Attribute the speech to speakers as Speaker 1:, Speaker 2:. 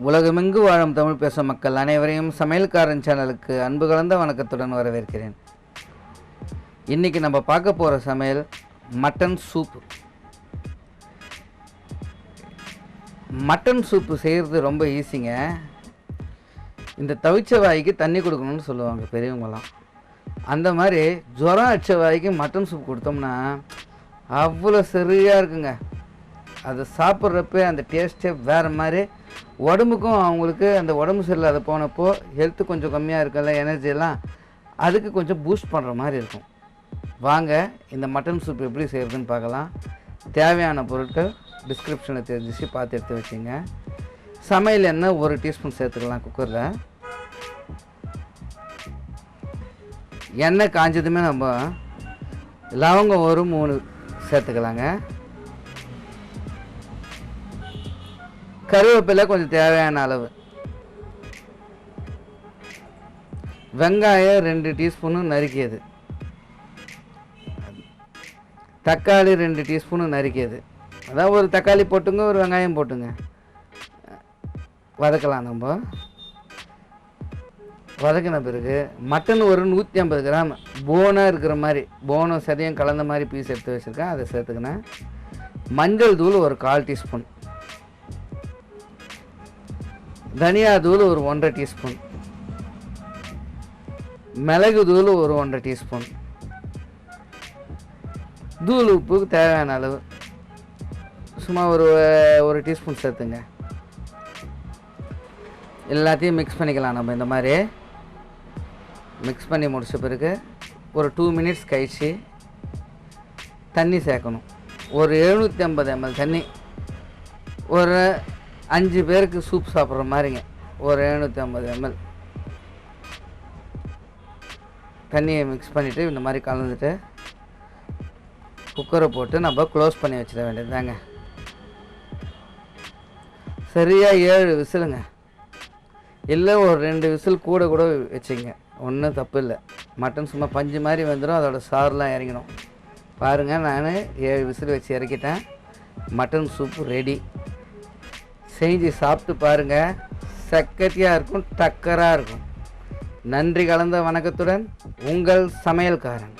Speaker 1: உலகமெங்கு வாழும் தமிழ் பேசும் மக்கள் அனைவரையும் சமையல்காரன் சேனலுக்கு அன்பு கலந்த வணக்கத்துடன் வரவேற்கிறேன். இன்றைக்கி நம்ம பார்க்க போகிற சமையல் மட்டன் சூப்பு. மட்டன் சூப்பு செய்கிறது ரொம்ப ஈஸிங்க. இந்த தவிச்ச வாய்க்கு தண்ணி கொடுக்கணும்னு சொல்லுவாங்க பெரியவங்களாம். அந்த மாதிரி ஜுரம் அடிச்ச வாய்க்கு மட்டன் சூப் கொடுத்தோம்னா அவ்வளோ சரியாக இருக்குங்க. அதை சாப்பிட்றப்ப அந்த டேஸ்ட்டே வேறு மாதிரி. உடம்புக்கும் அவங்களுக்கு அந்த உடம்பு சரியில்லாத போனப்போ ஹெல்த்து கொஞ்சம் கம்மியாக இருக்குல்ல, எனர்ஜியெல்லாம் அதுக்கு கொஞ்சம் பூஸ்ட் பண்ணுற மாதிரி இருக்கும். வாங்க இந்த மட்டன் சூப் எப்படி செய்கிறதுன்னு பார்க்கலாம். தேவையான பொருட்கள் டிஸ்கிரிப்ஷனில் தெரிஞ்சிச்சு, பார்த்து எடுத்து வச்சுங்க. சமையல் எண்ணெய் 1 டீஸ்பூன் சேர்த்துக்கலாம் குக்கரில். எண்ணெய் காஞ்சதுமே நம்ம லவங்கம் ஒரு 3 சேர்த்துக்கலாங்க. கருவேப்பிலை கொஞ்சம் தேவையான அளவு. வெங்காயம் 2 டீஸ்பூனு நறுக்கியது. தக்காளி 2 டீஸ்பூனு நறுக்கியது. அதான் ஒரு தக்காளி போட்டுங்க, ஒரு வெங்காயம் போட்டுங்க, வதக்கலாம். நம்ம வதக்கின பிறகு மட்டன் ஒரு 150 கிராம் போனாக இருக்கிற மாதிரி, போனும் சதையும் கலந்த மாதிரி பீஸ் எடுத்து வச்சுருக்கேன், அதை சேர்த்துக்கினேன். மஞ்சள் தூள் ஒரு 1/4 டீஸ்பூன், தனியா தூள் ஒரு 1.5 டீஸ்பூன், மிளகு தூள் ஒரு 1.5 டீஸ்பூன், தூள் உப்புக்கு தேவையான அளவு சும்மா ஒரு டீஸ்பூன் சேர்த்துங்க. எல்லாத்தையும் மிக்ஸ் பண்ணிக்கலாம். நம்ம இந்த மாதிரி மிக்ஸ் பண்ணி முடிச்ச பிறகு ஒரு 2 மினிட்ஸ் கழிச்சு தண்ணி சேர்க்கணும். ஒரு 750 ml தண்ணி. ஒரு 5 பேருக்கு சூப் சாப்பிட்ற மாதிரிங்க. ஒரு 750 ml தண்ணியை மிக்ஸ் பண்ணிவிட்டு இந்த மாதிரி கலந்துட்டு குக்கரை போட்டு நம்ம க்ளோஸ் பண்ணி வச்சிட வேண்டியது தாங்க. சரியாக 7 விசிலுங்க. இல்லை ஒரு 2 விசில் கூட வச்சுங்க, ஒன்றும் தப்பு இல்லை. மட்டன் சும்மா பஞ்சு மாதிரி வந்துடும், அதோடய சாறுலாம் இறங்கிடும். பாருங்கள், நான் 7 விசில் வச்சு இறக்கிட்டேன். Mutton soup ready. செஞ்சு சாப்பிட்டு பாருங்கள், சக்கத்தியாக இருக்கும், டக்கராக இருக்கும். நன்றி கலந்த வணக்கத்துடன் உங்கள் சமையல்காரன்.